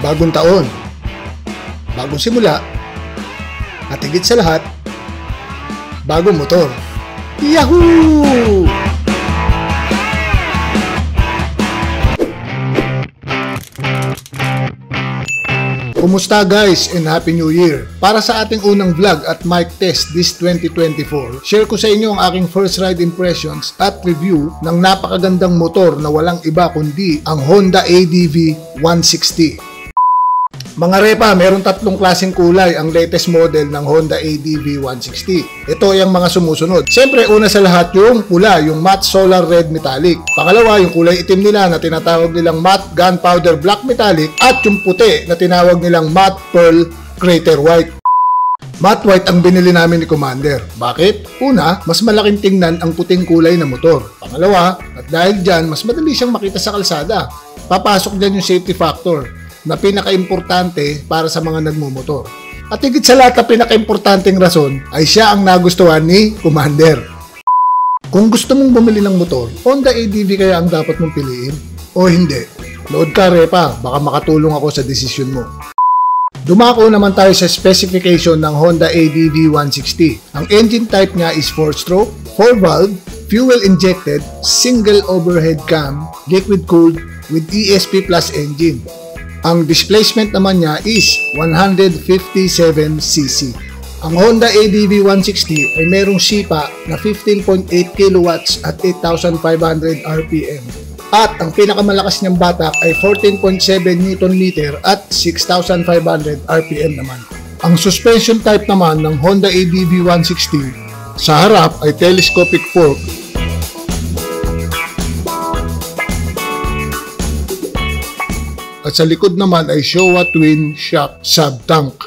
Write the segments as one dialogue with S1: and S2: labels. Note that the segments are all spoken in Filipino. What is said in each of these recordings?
S1: Bagong taon, bagong simula, at higit sa lahat, bagong motor. Yahoo! Kumusta guys and Happy New Year! Para sa ating unang vlog at mic test this 2024, share ko sa inyo ang aking first ride impressions at review ng napakagandang motor na walang iba kundi ang Honda ADV 160. Mga repa, meron tatlong klaseng kulay ang latest model ng Honda ADV 160. Ito ay ang mga sumusunod. Siyempre, una sa lahat yung pula, yung matte solar red metallic. Pangalawa, yung kulay itim nila na tinatawag nilang matte gunpowder black metallic. At yung puti na tinawag nilang matte pearl crater white. Matte white ang binili namin ni Commander. Bakit? Una, mas malaking tingnan ang puting kulay na motor. Pangalawa, at dahil dyan, mas madali siyang makita sa kalsada. Papasok dyan yung safety factor na pinaka-importante para sa mga nagmumotor. At higit sa lahat na pinaka-importanteng rason ay siya ang nagustuhan ni Commander. Kung gusto mong bumili ng motor, Honda ADV kaya ang dapat mong piliin? O hindi? Load ka repa, baka makatulong ako sa desisyon mo. Dumako naman tayo sa specification ng Honda ADV 160. Ang engine type niya is 4-stroke, 4-valve, fuel-injected, single overhead cam, liquid-cooled with ESP Plus engine. Ang displacement naman niya is 157cc. Ang Honda ADV 160 ay merong sipa na 15.8 kW at 8,500 RPM. At ang pinakamalakas niyang batak ay 14.7 Nm at 6,500 RPM naman. Ang suspension type naman ng Honda ADV 160 sa harap ay telescopic fork. At sa likod naman ay Showa Twin Shock Sub-Tank.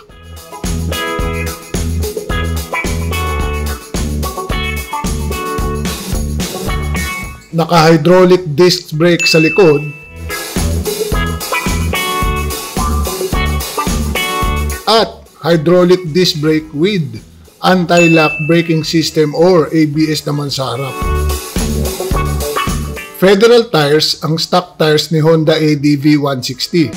S1: Naka-hydraulic disc brake sa likod. At hydraulic disc brake with anti-lock braking system or ABS naman sa harap. Federal tires ang stock tires ni Honda ADV 160.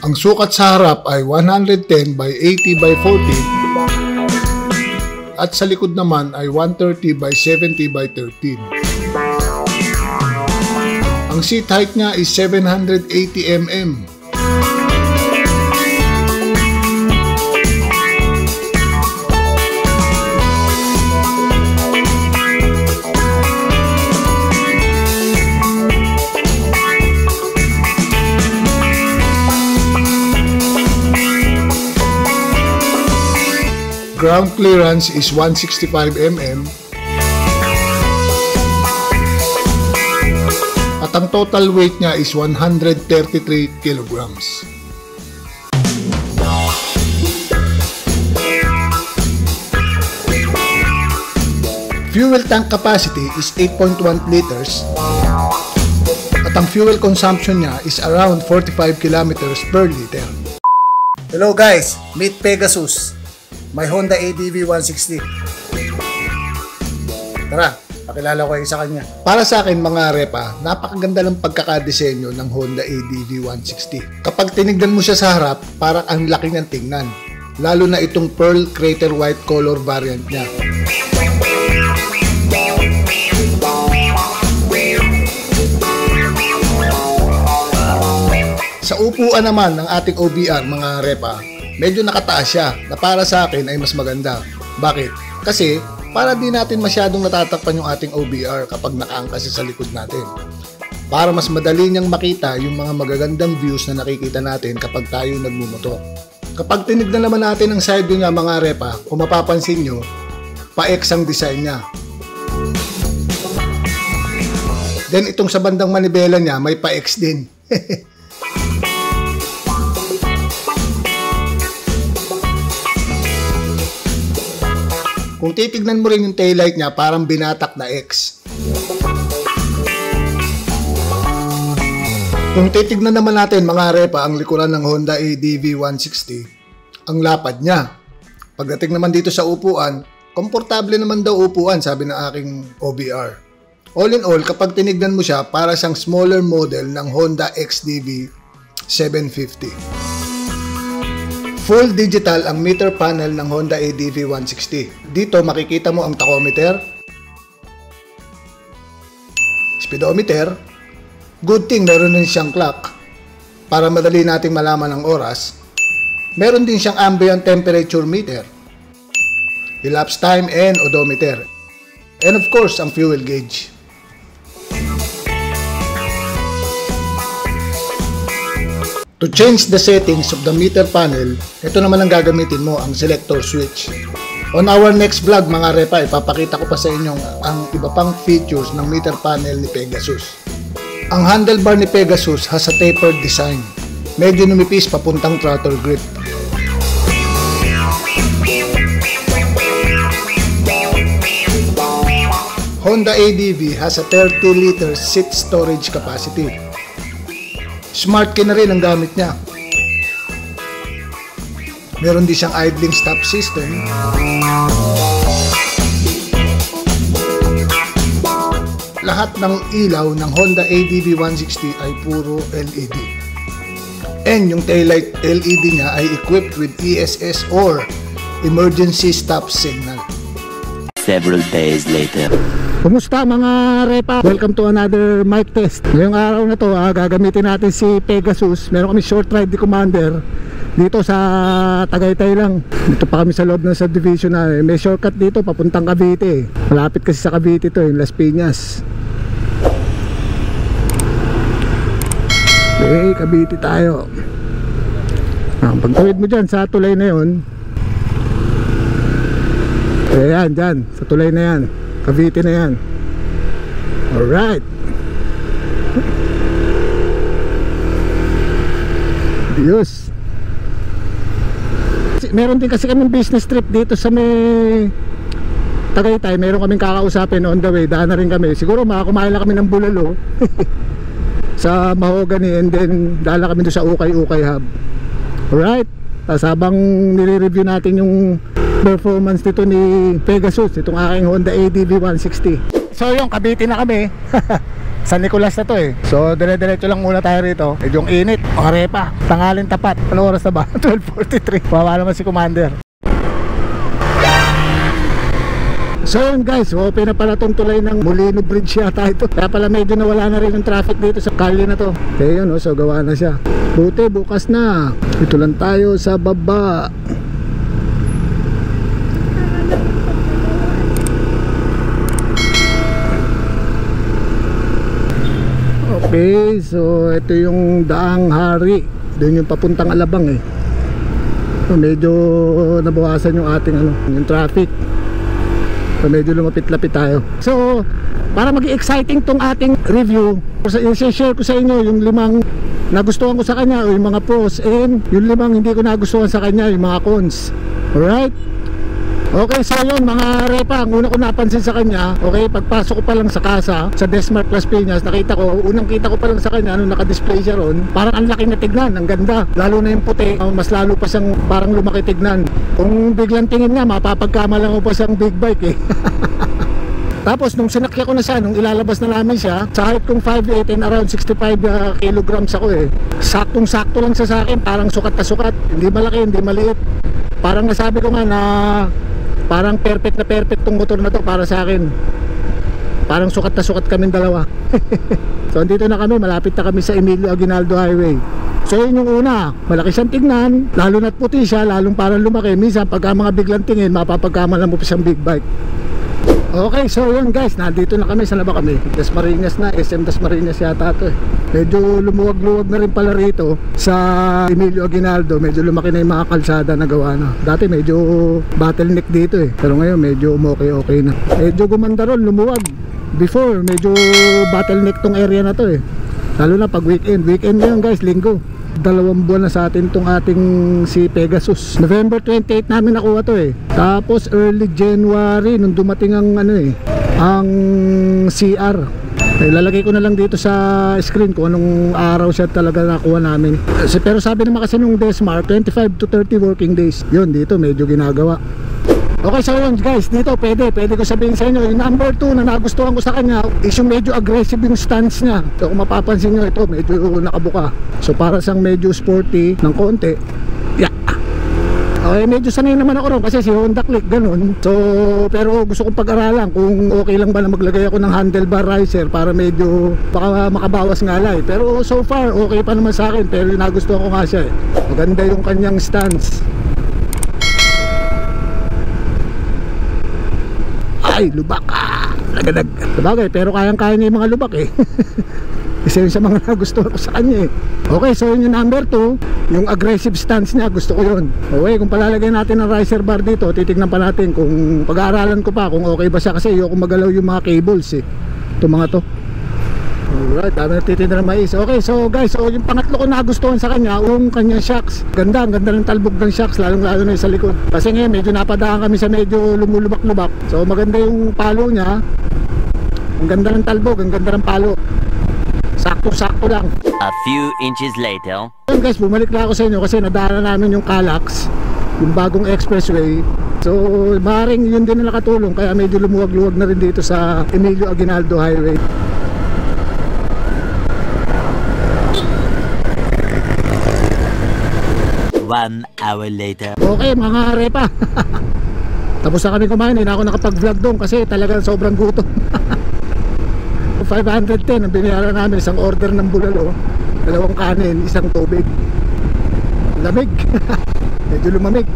S1: Ang sukat sa harap ay 110 by 80 by 40 at sa likod naman ay 130 by 70 by 13. Ang seat height niya is 780 mm. Ground clearance is 165 mm at ang total weight niya is 133 kilograms. Fuel tank capacity is 8.1 liters at ang fuel consumption niya is around 45 kilometers per liter. Hello guys, meet Pegasus, my Honda ADV 160. Tara, pakilala ko kayo sa kanya. Para sa akin mga repa, napakaganda ng pagkakadesenyo ng Honda ADV 160. Kapag tinignan mo siya sa harap, parang ang laki niyang tingnan. Lalo na itong pearl crater white color variant niya. Sa upuan naman ng ating OBR mga repa, medyo nakataas siya na para sa akin ay mas maganda. Bakit? Kasi para di natin masyadong natatakpan yung ating OBR kapag nakaangkas sa likod natin. Para mas madali niyang makita yung mga magagandang views na nakikita natin kapag tayo nagmumotor. Kapag tinignan naman natin ang side view niya mga repa, kung mapapansin nyo, pa-X ang design niya. Then itong sa bandang manibela niya may pa-X din. Kung titignan mo rin yung taillight niya, parang binatak na X. Kung titignan naman natin mga repa ang likuran ng Honda ADV 160, ang lapad niya. Pagdating naman dito sa upuan, komportable naman daw upuan sabi ng aking OBR. All in all, kapag tinignan mo siya, para siyang smaller model ng Honda XDV 750. Full digital ang meter panel ng Honda ADV 160. Dito makikita mo ang tachometer, speedometer. Good thing meron din siyang clock para madali nating malaman ang oras. Meron din siyang ambient temperature meter, elapsed time and odometer. And of course, ang fuel gauge. To change the settings of the meter panel, ito naman ang gagamitin mo, ang selector switch. On our next vlog mga repa, ipapakita ko pa sa inyo ang iba pang features ng meter panel ni Pegasus. Ang handlebar ni Pegasus has a tapered design. Medyo numipis papuntang throttle grip. Honda ADV has a 30-liter seat storage capacity. Smart key na rin ang gamit niya. Meron din siyang idling stop system. Lahat ng ilaw ng Honda ADV 160 ay puro LED. And yung taillight LED niya ay equipped with ESS or Emergency Stop Signal.
S2: Several days later.
S1: Kumusta mga repa? Welcome to another mic test. Ngayong araw na to, gagamitin natin si Pegasus. Meron kami short ride ni Commander dito sa Tagaytay lang. Dito pa kami sa loob ng subdivision na may shortcut dito papuntang Cavite. Malapit kasi sa Cavite to, yung Las Piñas. Okay, Cavite tayo. Pagtawid mo dyan sa tulay na yun, ayan, dyan, sa tulay na yan, Cavite na yan. Alright. Diyos. Meron din kasi kaming business trip dito sa may Tagaytay. Meron kaming kakausapin on the way. Daan na rin kami. Siguro makakumain lang kami ng bulalo sa Mahogany, and then dala kami doon sa Ukay Hub. Alright. Tapos habang nire-review natin yung performance nito ni Pegasus, itong aking Honda ADV 160. So yung Cavite na kami. San Nicolas na to eh. So dire-diretso lang muna tayo rito. Medyo init, mga repa, tanghalin tapat. Ano oras na ba? 12:43. Bawa naman si Commander. So yun guys, open na pala tong tulay ng Molino Bridge yata ito. Kaya pala medyo nawala na rin yung traffic dito sa kalye na to. Kaya yun, so gawa na siya. Buti bukas na. Ito lang tayo sa baba. Okay, so ito yung Daang Hari. Doon yung papuntang Alabang eh. So, medyo nabawasan yung ating yung traffic. So medyo lumapit-lapit tayo. So para maging exciting tong ating review, i-share ko sa inyo yung 5 nagustuhan ko sa kanya, o yung mga pros, and yung 5 hindi ko nagustuhan sa kanya, yung mga cons. Alright? Okay, so yun mga repa, ang una ko napansin sa kanya, okay, pagpasok ko pa lang sa kasa, sa Desmart Las Piñas, nakita ko, unang kita ko pa lang sa kanya, nung naka-display siya ron, parang ang laki na tignan, ang ganda. Lalo na yung puti, mas lalo pa siyang parang lumaki tignan. Kung biglang tingin nga, mapapagkamalan ko pa siyang big bike eh. Tapos nung sinakya ko na siya, nung ilalabas na namin siya, sa height kong 5'8" and around 65 kilograms ako eh. Saktong-sakto lang siya sa akin, parang sukat na sukat, hindi malaki, hindi maliit. Parang nasabi ko nga na parang perfect na perfect tong motor na to para sa akin. Parang sukat na sukat kaming dalawa. So andito na kami, malapit na kami sa Emilio Aguinaldo Highway. So yun yung una, malaki siyang tignan, lalo na't puti siya, lalong parang lumaki. Minsan pagka mga biglang tingin, mapapagkamalan mo pa siyang big bike. Okay, so yun guys, nandito na kami, saan na ba kami? Dasmariñas na, SM Dasmariñas yata ito eh. Medyo lumuwag-luwag na rin pala rito sa Emilio Aguinaldo. Medyo lumaki na yung mga kalsada na gawa na. Dati medyo bottleneck dito eh, pero ngayon medyo okay na. Medyo gumanda ron, lumuwag. Before, medyo bottleneck tong area na to eh. Lalo na pag weekend ngayon guys, linggo. 2 buwan na sa atin tong ating si Pegasus. November 28 namin nakuha to eh. Tapos early January nung dumating ang ang CR. Ilalagay ko na lang dito sa screen kung anong araw siya talaga nakuha namin. Pero sabi naman kasi nung Desmart, 25 to 30 working days. Yun, dito medyo ginagawa. Okay, so yun guys, dito pwede ko sabihin sa inyo, yung number 2 na nagustuhan ko sa kanya is yung medyo aggressive yung stance niya. So kung mapapansin nyo, ito medyo nakabuka. So para siyang medyo sporty ng konti. Yeah. Okay, medyo sanay naman ako ron kasi si Honda Click ganun. So pero gusto kong pag-aralan kung okay lang ba na maglagay ako ng handlebar riser para medyo baka makabawas ngalay. Pero so far okay pa naman sa akin, pero nagustuhan ko nga siya eh. Maganda yung kanyang stance. Ay, lubak. Nagadag. Sabagay, pero kayang-kaya niya yung mga lubak eh. Isa yun sa mga nagustuhan ko sa kanya eh. Okay, so yun yung number 2. Yung aggressive stance niya, gusto ko yun. Okay, kung palalagay natin ang riser bar dito, titignan pa natin kung pag-aaralan ko pa kung okay ba siya. Kasi ayoko magalaw yung mga cables eh. Ito mga to. Alright, dami nagtitinda ng mais. Okay, so guys, so yung pangatlo ko nagustuhan sa kanya, yung kanyang shocks. Ganda, ang ganda ng talbog ng shocks, lalong lalo na yung sa likod. Kasi ngayon, medyo napadaan kami sa medyo lumulubak-lubak. So maganda yung palo niya. Ang ganda ng talbog, ang ganda ng palo. Sakto-sakto lang.
S2: A few inches later.
S1: Yun guys, bumalik na ako sa inyo kasi nadaanan namin yung Calax, yung bagong expressway. So maaaring yun din na nakatulong, kaya medyo lumuwag-luwag na rin dito sa Emilio Aguinaldo Highway.
S2: One hour later.
S1: Okay mga repa. Tapos na kami kumain, hindi na ako nakapag-vlog doon kasi talagang sobrang gutom. 510 ang binayaran namin, isang order ng bulalo, 2 kanin, isang tubig. Lamig. Medyo lumamig.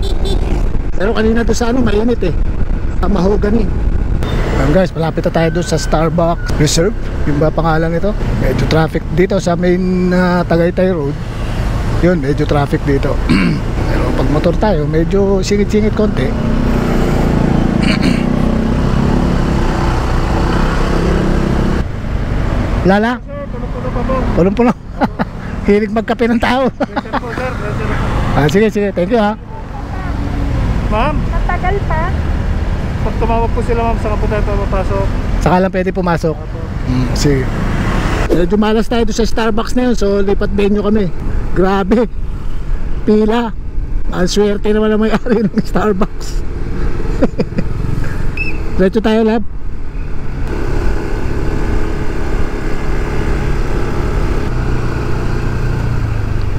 S1: Pero kanina doon sa ano, mainit eh. Mahogany. Guys, malapit na tayo doon sa Starbucks Reserve. Yung ba pangalan nito? Medyo traffic dito sa main Tagaytay Road. Yun, medyo traffic dito. Pero pag motor tayo, medyo singit-singit konti. Lala? Punong-puno. Hilig magkape ng tao. Sige, thank you ha.
S3: Ma'am? Matagal pa? Pag tumawag po sila ma'am, saka po tayo papasok.
S1: Saka lang pwede pumasok. Sige. Medyo malas tayo doon sa Starbucks na yun, so lipat venue kami. Grabe, pila. Ang swerte naman ang may-ari ng Starbucks. Diretso tayo, lab.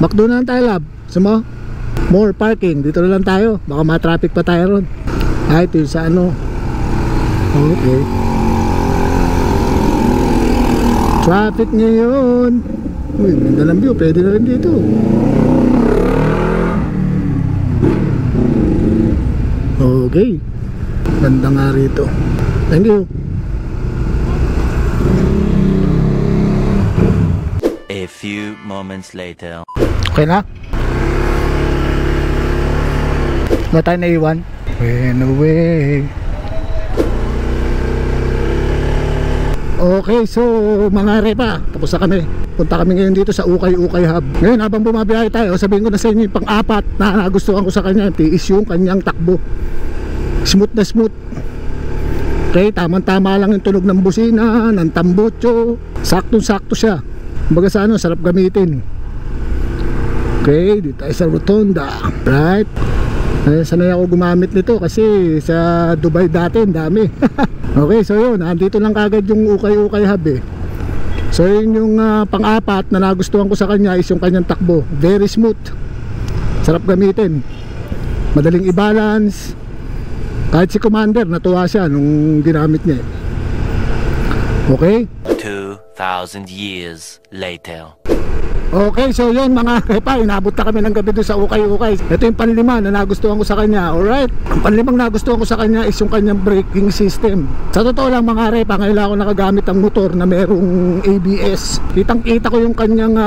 S1: McDo na lang tayo, lab. Sumo? More parking, dito na lang tayo. Baka ma-traffic pa tayo ron. Ito yung sa ano. Okay. Traffic ngayon. Uy, ganda ng view, pwede na rin dito. Okay. Ganda nga rito. Thank you.
S2: A few moments later.
S1: Okay na? Na tayo naiwan? Went away. Okay, so mga repa, tapos na kami. Punta kami ngayon dito sa Ukay-Ukay Hub. Ngayon habang bumabiyahe tayo, sabihin ko na sa inyo yung pang-apat na nagustuhan ko sa kanya, is yung kanyang takbo. Smooth na smooth. Okay, tamang-tama lang yung tunog ng busina, ng tambutso. Saktong-sakto siya. Kumbaga sa ano, sarap gamitin. Okay, dito tayo sa Rotonda. Right? Sanay ako gumamit nito kasi sa Dubai dati, ang dami. Okay, so yun, andito lang kagad yung Ukay-Ukay Hub eh. So yun yung pang-apat na nagustuhan ko sa kanya is yung kanyang takbo. Very smooth. Sarap gamitin. Madaling i-balance. Kahit si Commander, natuwa siya nung ginamit niya. Okay?
S2: 2,000 years later.
S1: Okay, so yun mga repa, inabot na kami ng gabi doon sa Ukay-Ukay. Ito yung panlima na nagustuhan ko sa kanya. Alright, ang panlimang nagustuhan ko sa kanya is yung kanyang braking system. Sa totoo lang mga repa, ngayon ako nakagamit ang motor na merong ABS. Kitang-kita ko yung kanyang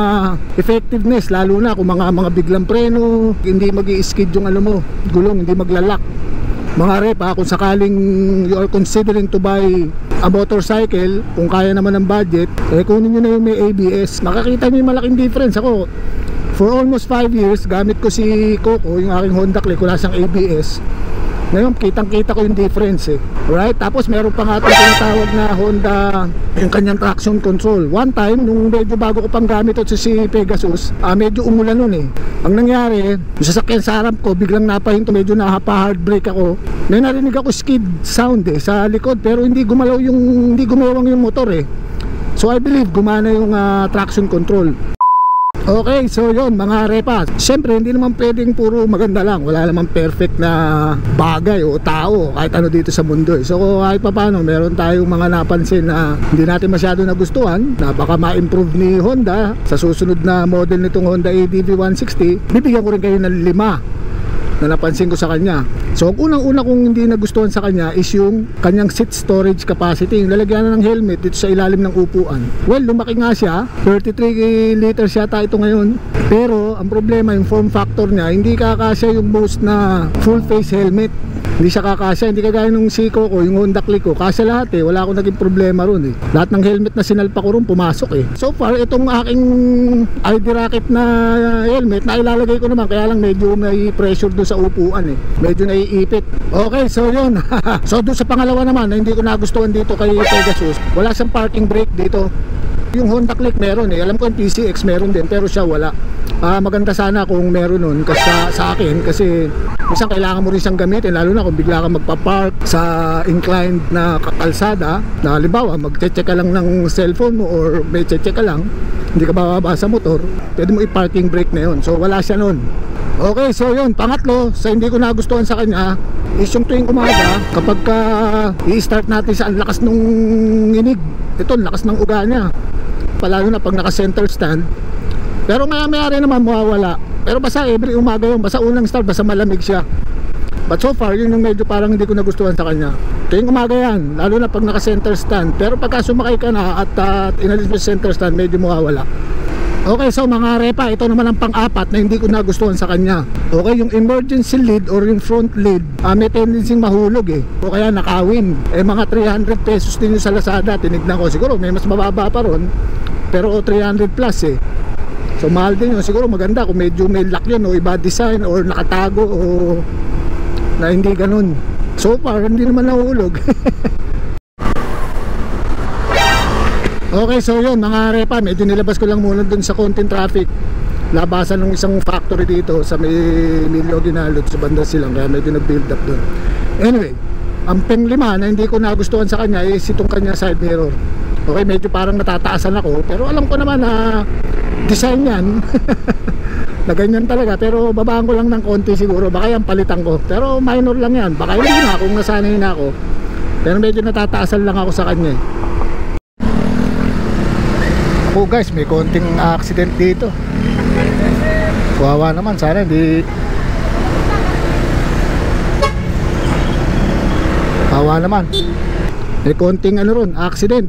S1: effectiveness, lalo na kung mga biglang preno, hindi mag-i-skid yung ano mo, gulong, hindi maglalak. Mga repa, kung sakaling you are considering to buy a motorcycle, kung kaya naman ng budget, kunin nyo na yung may ABS. Makakita nyo yung malaking difference. Ako, for almost 5 years, gamit ko si Coco, yung aking Honda Click, wala siyang ABS. Ngayon, kitang-kita ko yung difference eh. Alright? Tapos meron pa nga itong tinatawag na Honda, yung kanyang traction control. One time, nung medyo bago ko pang gamit ito si Pegasus, medyo umulan nun eh. Ang nangyari, yung sasakyan sa harap ko, biglang napahinto, medyo nahapa hard brake ako. May narinig ako skid sound eh sa likod, pero hindi gumewang yung motor eh. So I believe gumana yung traction control. Okay, so yun mga repa. Siyempre hindi naman pwedeng puro maganda lang. Wala naman perfect na bagay o tao kahit ano dito sa mundo eh. So kahit pa paano, meron tayong mga napansin na hindi natin masyado nagustuhan, na baka ma-improve ni Honda sa susunod na model nitong Honda ADV 160. Bibigyan ko rin kayo ng 5 na napansin ko sa kanya. So ang unang-una kong hindi nagustuhan sa kanya is yung kanyang seat storage capacity, yung lalagyan na ng helmet dito sa ilalim ng upuan. Well, lumaki nga siya, 33 liters yata ito ngayon, pero ang problema yung form factor niya, hindi kakasya yung most na full face helmet. Hindi siya kakasya, hindi kagaya nung Seiko ko, yung Honda Click ko, kasya lahat eh, wala akong naging problema ron eh. Lahat ng helmet na sinalpa ko ron, pumasok eh. So far, itong aking ID Rocket na helmet, na ilalagay ko naman, kaya lang medyo may pressure doon sa upuan eh. Medyo naiipit. Okay, so yun. So doon sa pangalawa naman, na hindi ko nagustuhan dito kay Pegasus, wala siyang parking brake dito. Yung Honda Click meron eh, alam ko yung PCX meron din, pero siya wala. Maganda sana kung meron nun kasi sa akin, kasi minsan kailangan mo rin siyang gamitin, lalo na kung bigla ka magpa-park sa inclined na kalsada, na halimbawa mag-check ka lang ng cellphone mo or may check ka lang, hindi ka bababa sa motor, pwede mo i-parking brake na yun. So wala siya nun. Okay, so yun, pangatlo sa hindi ko nagustuhan sa kanya is yung tuwing umaga, kapag i-start natin sa ang lakas nung inig, ito lakas ng uga niya, palalo na pag naka center stand. Pero maya rin naman mawawala. Pero basta every umaga yun, basta unang start, basta malamig siya. But so far, yun yung medyo parang hindi ko nagustuhan sa kanya. Tuwing umaga yan, lalo na pag naka center stand. Pero pagka sumakay ka na at inalis mo sa center stand, medyo mawawala. Okay, so mga repa, ito naman ang pang-apat na hindi ko nagustuhan sa kanya. Okay, yung emergency lid or yung front lid, may tendency mahulog eh, o kaya nakawin. Mga 300 pesos din yung sa Lazada. Tinignan ko, siguro may mas mababa pa ron, pero 300 plus eh. So mahal din yun. Siguro maganda kung medyo may lock yun o iba design or nakatago o na hindi ganun. So far hindi naman nahulog. Okay, so yun mga repa, medyo nilabas ko lang muna dun sa konting traffic, labasan ng isang factory dito sa may Emilio Aguinaldo sa banda silang, kaya medyo nag-build up dun. Anyway, ang pang-5 na hindi ko nagustuhan sa kanya is itong kanya side mirror. Okay, medyo parang natataasan ako, pero alam ko naman na design yan na ganyan talaga, pero babaan ko lang ng konti siguro, baka yan palitan ko, pero minor lang yan, baka hindi na kung nasanay na ako, pero medyo natataasan lang ako sa kanya. Ako guys, may konting accident dito, kawawa naman, sana hindi, kawawa naman, may konting ron, accident.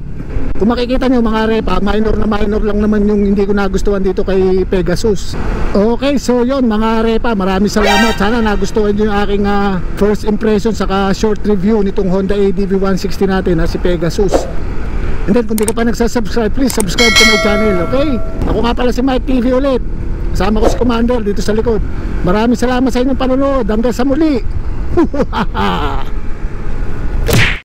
S1: Kung makikita nyo mga repa, minor lang naman yung hindi ko nagustuhan dito kay Pegasus. Okay, so yun mga repa, maraming salamat. Sana nagustuhan nyo yung aking first impression saka short review nitong Honda ADV 160 natin si Pegasus. And then kung di ka pa nagsasubscribe, please subscribe to my channel, okay? Ako nga pala si Mike TV ulit. Kasama ko si Commander dito sa likod. Maraming salamat sa inyong panonood. Hanggang sa muli.